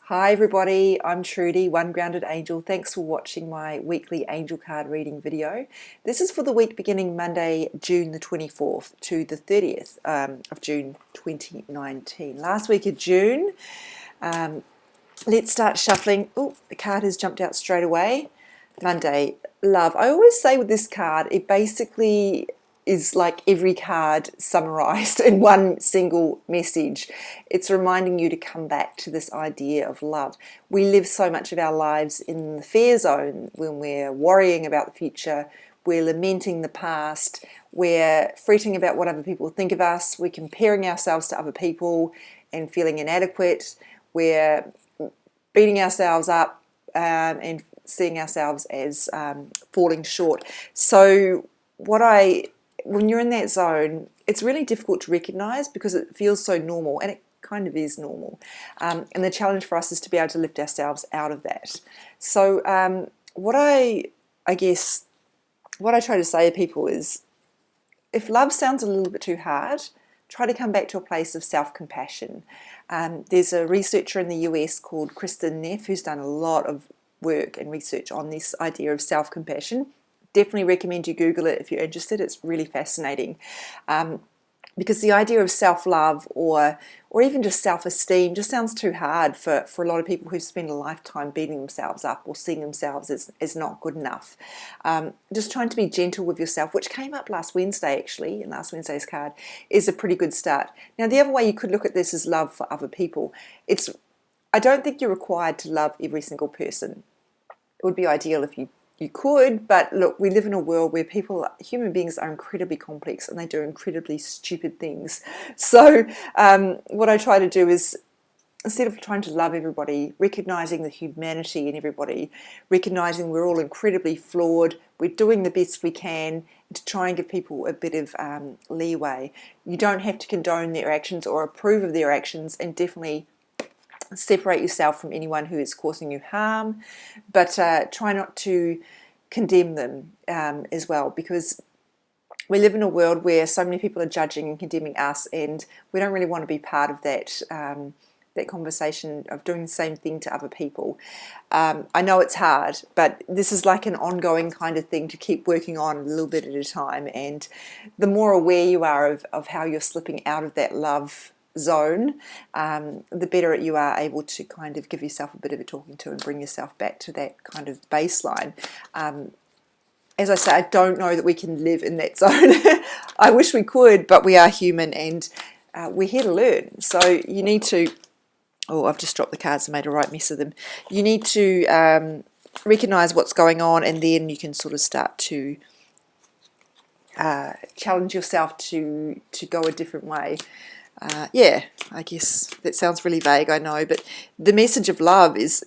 Hi everybody, I'm Trudy, One Grounded Angel. Thanks for watching my weekly angel card reading video. This is for the week beginning Monday, June the 24th to the 30th of June 2019. Last week of June. Let's start shuffling. Oh, the card has jumped out straight away. Monday, love. I always say with this card, it basically is like every card summarized in one single message. It's reminding you to come back to this idea of love. We live so much of our lives in the fear zone when we're worrying about the future, we're lamenting the past, we're fretting about what other people think of us, we're comparing ourselves to other people and feeling inadequate, we're beating ourselves up and seeing ourselves as falling short. So when you're in that zone, it's really difficult to recognize because it feels so normal, and it kind of is normal. And the challenge for us is to be able to lift ourselves out of that. So what I try to say to people is, if love sounds a little bit too hard, try to come back to a place of self-compassion. There's a researcher in the US called Kristen Neff who's done a lot of work and research on this idea of self-compassion. Definitely recommend you Google it if you're interested. It's really fascinating. Because the idea of self-love or even just self-esteem just sounds too hard for a lot of people who spend a lifetime beating themselves up or seeing themselves as not good enough. Just trying to be gentle with yourself, which came up last Wednesday actually, in last Wednesday's card, is a pretty good start. Now the other way you could look at this is love for other people. I don't think you're required to love every single person. It would be ideal if you could, but look, we live in a world where human beings are incredibly complex and they do incredibly stupid things. So what I try to do is, instead of trying to love everybody, recognizing the humanity in everybody, recognizing we're all incredibly flawed, we're doing the best we can to try and give people a bit of leeway. You don't have to condone their actions or approve of their actions, and definitely separate yourself from anyone who is causing you harm, but try not to condemn them as well, because we live in a world where so many people are judging and condemning us, and we don't really want to be part of that that conversation of doing the same thing to other people. I know it's hard, but this is like an ongoing kind of thing to keep working on a little bit at a time, and the more aware you are of how you're slipping out of that love zone, the better you are able to kind of give yourself a bit of a talking to and bring yourself back to that kind of baseline. As I say, I don't know that we can live in that zone. I wish we could, but we are human, and we're here to learn. So you need to, oh, I've just dropped the cards and made a right mess of them. You need to recognize what's going on, and then you can sort of start to challenge yourself to go a different way. Yeah, I guess that sounds really vague, I know, but the message of love is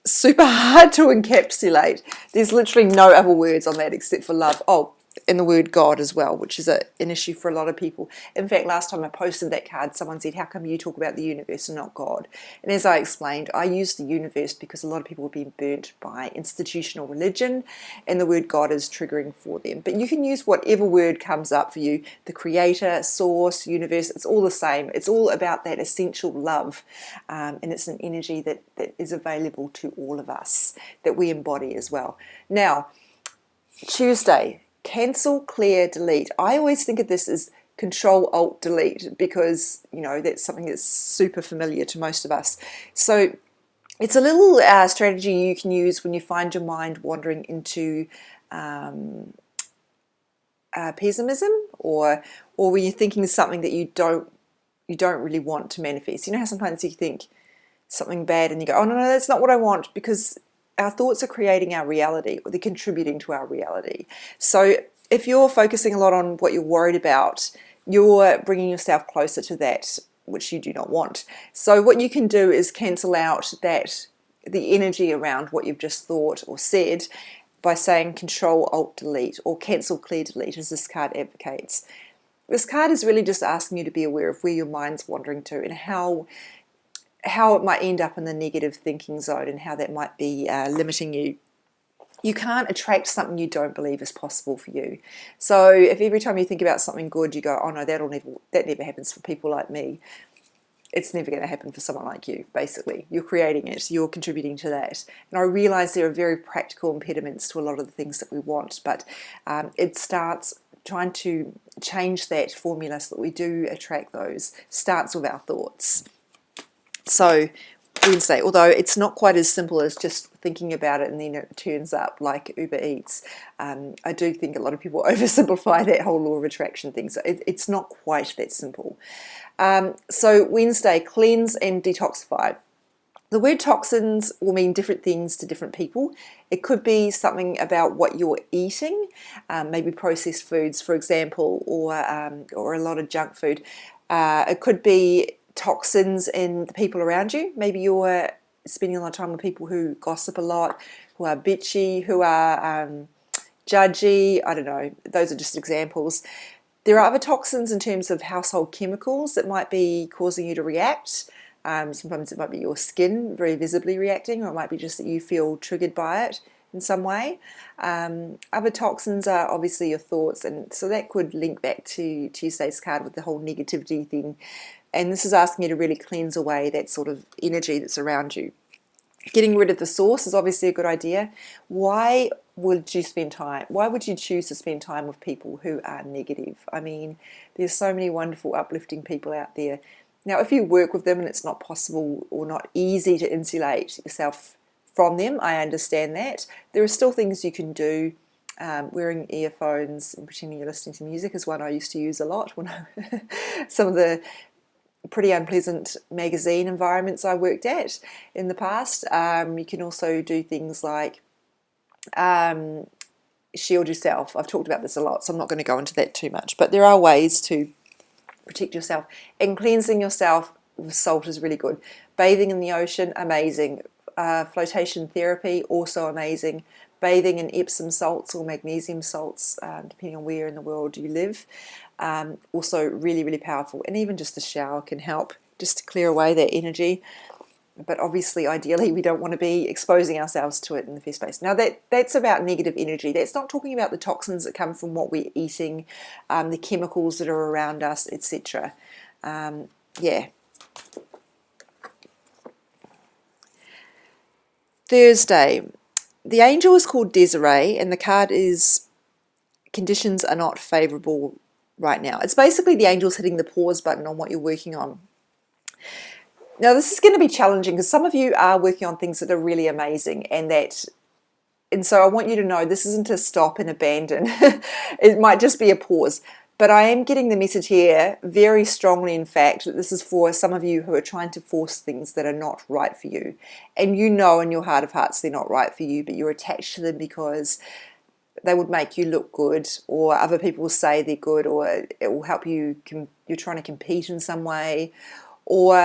super hard to encapsulate. There's literally no other words on that except for love. Oh, and the word God as well, which is an issue for a lot of people. In fact, last time I posted that card, someone said, how come you talk about the universe and not God? And as I explained, I use the universe because a lot of people have been burnt by institutional religion, and the word God is triggering for them. But you can use whatever word comes up for you. The creator, source, universe, it's all the same. It's all about that essential love, and it's an energy that is available to all of us, that we embody as well. Now, Tuesday, cancel, clear, delete. I always think of this as Control, Alt, Delete, because, you know, that's something that's super familiar to most of us. So it's a little strategy you can use when you find your mind wandering into pessimism, or when you're thinking something that you don't really want to manifest. You know how sometimes you think something bad and you go, oh no, that's not what I want, because our thoughts are creating our reality, or they're contributing to our reality. So if you're focusing a lot on what you're worried about, you're bringing yourself closer to that which you do not want. So what you can do is cancel out the energy around what you've just thought or said by saying Control, Alt, Delete, or Cancel, Clear, Delete, as this card advocates. This card is really just asking you to be aware of where your mind's wandering to, and how it might end up in the negative thinking zone, and how that might be limiting you. You can't attract something you don't believe is possible for you. So if every time you think about something good you go, oh no, that never happens for people like me, it's never going to happen for someone like you, basically. You're creating it, you're contributing to that. And I realise there are very practical impediments to a lot of the things that we want, but it starts trying to change that formula so that we do attract those, starts with our thoughts. So Wednesday, although it's not quite as simple as just thinking about it and then it turns up like Uber Eats, I do think a lot of people oversimplify that whole law of attraction thing. So it's not quite that simple. So Wednesday, cleanse and detoxify. The word toxins will mean different things to different people. It could be something about what you're eating, maybe processed foods, for example, or a lot of junk food. It could be toxins in the people around you. Maybe you're spending a lot of time with people who gossip a lot, who are bitchy, who are judgy. I don't know. Those are just examples. There are other toxins in terms of household chemicals that might be causing you to react. Sometimes it might be your skin very visibly reacting, or it might be just that you feel triggered by it in some way. Other toxins are obviously your thoughts, and so that could link back to Tuesday's card with the whole negativity thing. And this is asking you to really cleanse away that sort of energy that's around you. Getting rid of the source is obviously a good idea. Why would you choose to spend time with people who are negative? I mean, there's so many wonderful, uplifting people out there. Now, if you work with them and it's not possible or not easy to insulate yourself from them, I understand that. There are still things you can do. Wearing earphones and pretending you're listening to music is one I used to use a lot when some of the pretty unpleasant magazine environments I worked at in the past. You can also do things like shield yourself. I've talked about this a lot, so I'm not going to go into that too much, but there are ways to protect yourself. And cleansing yourself with salt is really good. Bathing in the ocean, amazing. Flotation therapy, also amazing. Bathing in Epsom salts or magnesium salts, depending on where in the world you live, also really, really powerful. And even just a shower can help just to clear away that energy. But obviously, ideally, we don't want to be exposing ourselves to it in the first place. Now, that's about negative energy. That's not talking about the toxins that come from what we're eating, the chemicals that are around us, etc. Yeah. Thursday. The angel is called Desiree, and the card is conditions are not favourable right now. It's basically the angels hitting the pause button on what you're working on. Now, this is going to be challenging because some of you are working on things that are really amazing, and so I want you to know this isn't a stop and abandon. It might just be a pause. But I am getting the message here very strongly, in fact, that this is for some of you who are trying to force things that are not right for you. And you know in your heart of hearts they're not right for you, but you're attached to them because they would make you look good, or other people will say they're good, or it will help you, you're trying to compete in some way, or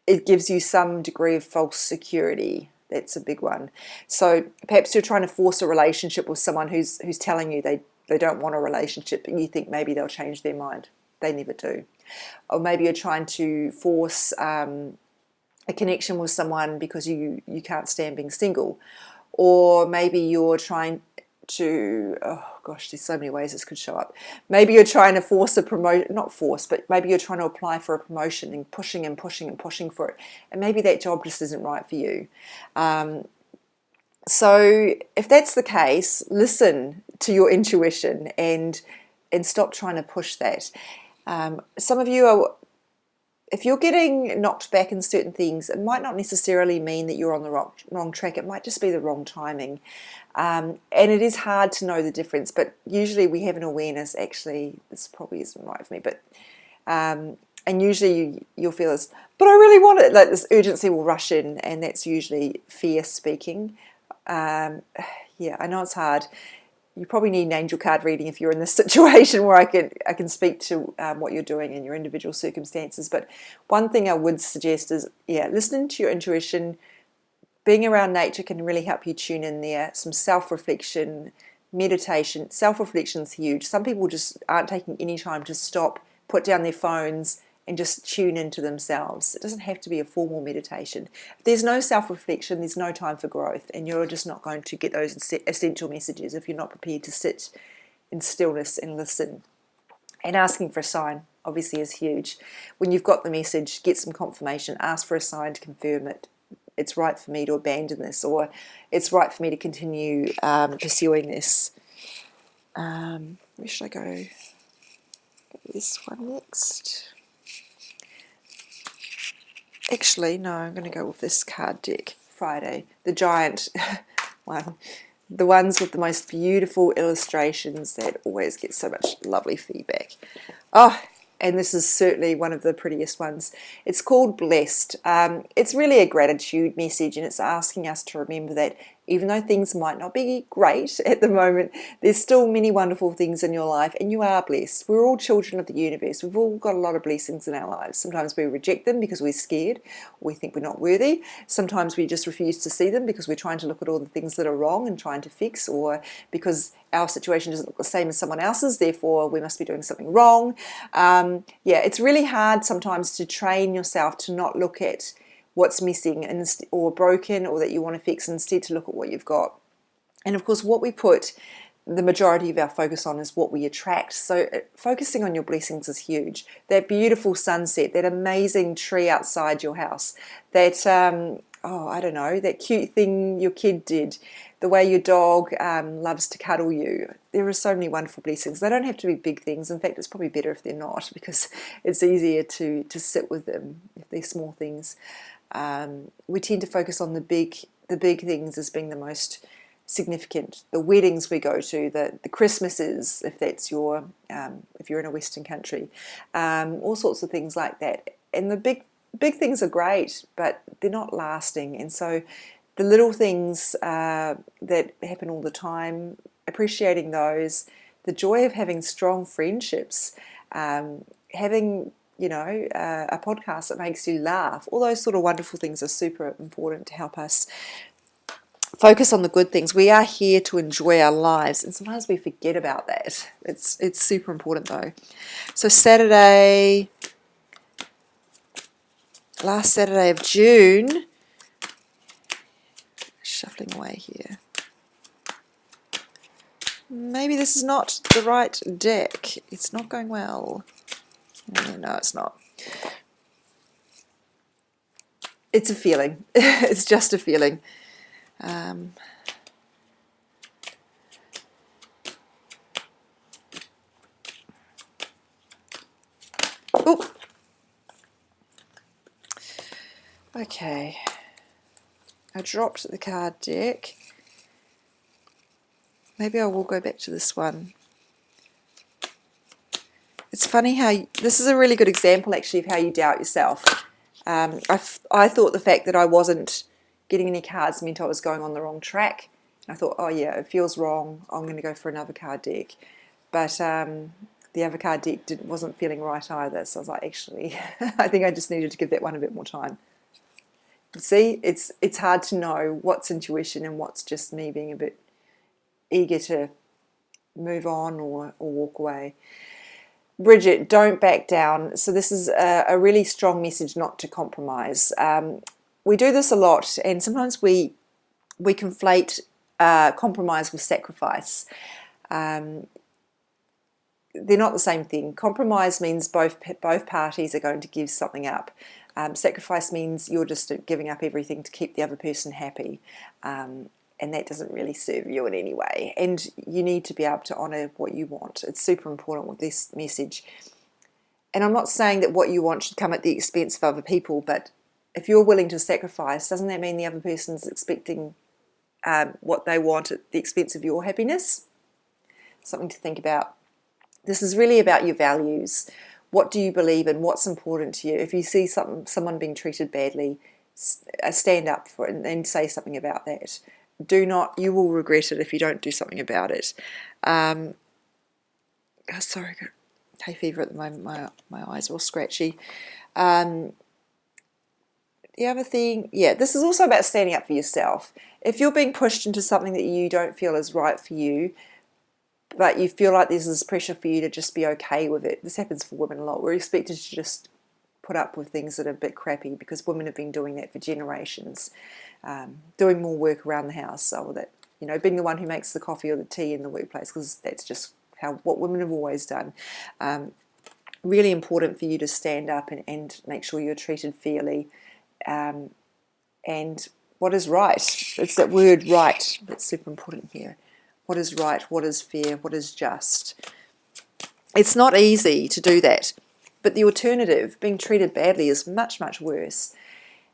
it gives you some degree of false security. That's a big one. So perhaps you're trying to force a relationship with someone who's telling you they don't want a relationship, and you think maybe they'll change their mind. They never do. Or maybe you're trying to force a connection with someone because you can't stand being single. Or maybe you're trying to, oh gosh, there's so many ways this could show up. Maybe you're trying to force a promotion, not force, but maybe you're trying to apply for a promotion and pushing and pushing and pushing for it. And maybe that job just isn't right for you. So if that's the case, listen to your intuition and stop trying to push that. Some of you are, if you're getting knocked back in certain things, it might not necessarily mean that you're on the wrong track. It might just be the wrong timing. And it is hard to know the difference, but usually we have an awareness, actually, this probably isn't right for me, but and usually you'll feel this, but I really want it, like this urgency will rush in, and that's usually fear speaking. Yeah, I know it's hard. You probably need an angel card reading if you're in this situation where I can speak to what you're doing in your individual circumstances. But one thing I would suggest is, listening to your intuition. Being around nature can really help you tune in there. Some self-reflection, meditation. Self-reflection is huge. Some people just aren't taking any time to stop, put down their phones, and just tune into themselves. It doesn't have to be a formal meditation. If there's no self-reflection, there's no time for growth, and you're just not going to get those essential messages if you're not prepared to sit in stillness and listen and asking for a sign. obviously is huge. When you've got the message, get some confirmation, ask for a sign to confirm it. It's right for me to abandon this, or it's right for me to continue pursuing this. Where should I go? This one next. Actually, no, I'm going to go with this card deck. Friday, the giant one. The ones with the most beautiful illustrations that always get so much lovely feedback. Oh, and this is certainly one of the prettiest ones. It's called Blessed. It's really a gratitude message, and it's asking us to remember that even though things might not be great at the moment, there's still many wonderful things in your life, and you are blessed. We're all children of the universe. We've all got a lot of blessings in our lives. Sometimes we reject them because we're scared, or we think we're not worthy. Sometimes we just refuse to see them because we're trying to look at all the things that are wrong and trying to fix, or because our situation doesn't look the same as someone else's, therefore we must be doing something wrong. Yeah, it's really hard sometimes to train yourself to not look at what's missing or broken or that you want to fix, instead to look at what you've got. And of course, what we put the majority of our focus on is what we attract. So focusing on your blessings is huge. That beautiful sunset, that amazing tree outside your house, that I don't know, that cute thing your kid did, the way your dog loves to cuddle you. There are so many wonderful blessings. They don't have to be big things. In fact, it's probably better if they're not, because it's easier to sit with them if they're small things. We tend to focus on the big things as being the most significant. The weddings we go to, the Christmases, if that's your if you're in a Western country, all sorts of things like that. And the big things are great, but they're not lasting. And so the little things that happen all the time, appreciating those, the joy of having strong friendships, having a podcast that makes you laugh, all those sort of wonderful things are super important to help us focus on the good things. We are here to enjoy our lives, and sometimes we forget about that. It's super important though. So last Saturday of June, shuffling away here. Maybe this is not the right deck. It's not going well. No, it's not. It's a feeling. It's just a feeling. Oop. Okay. I dropped the card deck. Maybe I will go back to this one. It's funny how this is a really good example actually of how you doubt yourself. I thought the fact that I wasn't getting any cards meant I was going on the wrong track. I thought, oh yeah, it feels wrong. I'm going to go for another card deck. But the other card deck wasn't feeling right either. So I was like, actually, I think I just needed to give that one a bit more time. See, it's hard to know what's intuition and what's just me being a bit eager to move on or walk away. Bridget, don't back down. So this is a really strong message not to compromise. We do this a lot, and sometimes we conflate compromise with sacrifice. They're not the same thing. Compromise means both parties are going to give something up. Sacrifice means you're just giving up everything to keep the other person happy. And that doesn't really serve you in any way. And you need to be able to honour what you want. It's super important with this message. And I'm not saying that what you want should come at the expense of other people, but if you're willing to sacrifice, doesn't that mean the other person's expecting what they want at the expense of your happiness? Something to think about. This is really about your values. What do you believe in? What's important to you? If you see someone being treated badly, stand up for it and say something about that. You will regret it if you don't do something about it. Sorry, I've got hay fever at the moment. My eyes are all scratchy. The other thing, this is also about standing up for yourself. If you're being pushed into something that you don't feel is right for you, but you feel like there's this pressure for you to just be okay with it. This happens for women a lot. We're expected to just put up with things that are a bit crappy because women have been doing that for generations. Doing more work around the house, or that, being the one who makes the coffee or the tea in the workplace, because that's just what women have always done. Really important for you to stand up and make sure you're treated fairly. And what is right? It's that word right that's super important here. What is right? What is fair? What is just? It's not easy to do that. But the alternative, being treated badly, is much, much worse.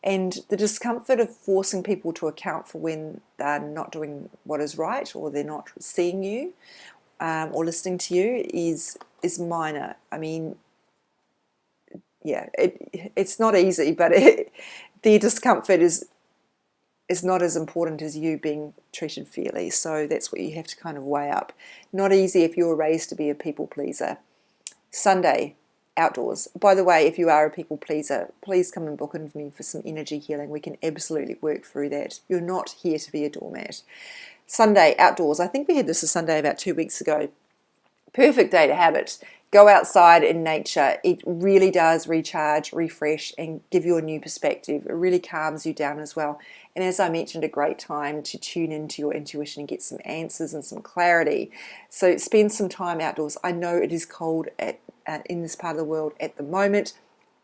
And the discomfort of forcing people to account for when they're not doing what is right, or they're not seeing you or listening to you is minor. I mean, yeah, it's not easy, but the discomfort is not as important as you being treated fairly. So that's what you have to kind of weigh up. Not easy if you were raised to be a people pleaser. Sunday, outdoors. By the way, if you are a people pleaser, please come and book in with me for some energy healing. We can absolutely work through that. You're not here to be a doormat. Sunday, outdoors. I think we had this a Sunday about 2 weeks ago. Perfect day to have it. Go outside in nature. It really does recharge, refresh, and give you a new perspective. It really calms you down as well. And as I mentioned, a great time to tune into your intuition and get some answers and some clarity. So spend some time outdoors. I know it is cold in this part of the world at the moment.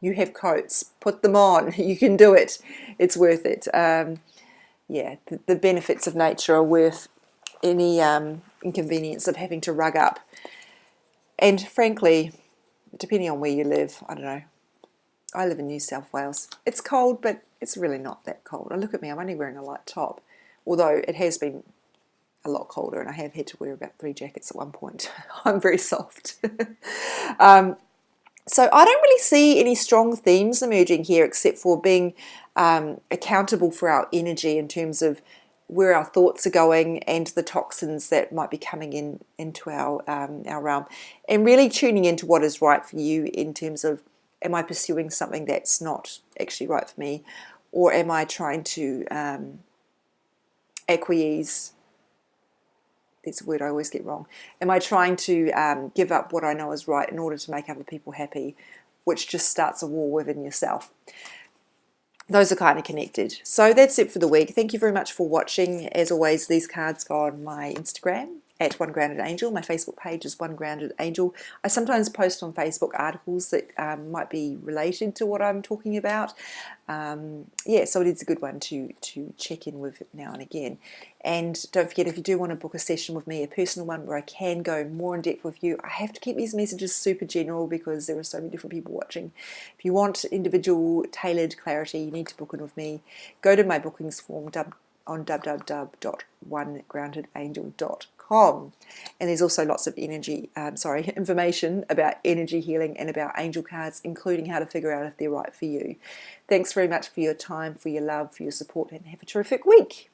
You have coats. Put them on. You can do it. It's worth it. The benefits of nature are worth any inconvenience of having to rug up. And frankly, depending on where you live, I don't know. I live in New South Wales. It's cold, but it's really not that cold. And look at me, I'm only wearing a light top. Although it has been a lot colder and I have had to wear about 3 jackets at one point. I'm very soft. So I don't really see any strong themes emerging here except for being accountable for our energy in terms of where our thoughts are going and the toxins that might be coming into our realm, and really tuning into what is right for you in terms of, am I pursuing something that's not actually right for me, or am I trying to acquiesce? That's a word I always get wrong. Am I trying to give up what I know is right in order to make other people happy, which just starts a war within yourself? Those are kind of connected. So that's it for the week. Thank you very much for watching. As always, these cards go on my Instagram at One Grounded Angel. My Facebook page is One Grounded Angel. I sometimes post on Facebook articles that might be related to what I'm talking about. So it is a good one to check in with now and again. And don't forget, if you do want to book a session with me, a personal one where I can go more in depth with you, I have to keep these messages super general because there are so many different people watching. If you want individual tailored clarity, you need to book in with me. Go to my bookings form on www.onegroundedangel.com. And there's also lots of information about energy healing and about angel cards, including how to figure out if they're right for you. Thanks very much for your time, for your love, for your support, and have a terrific week.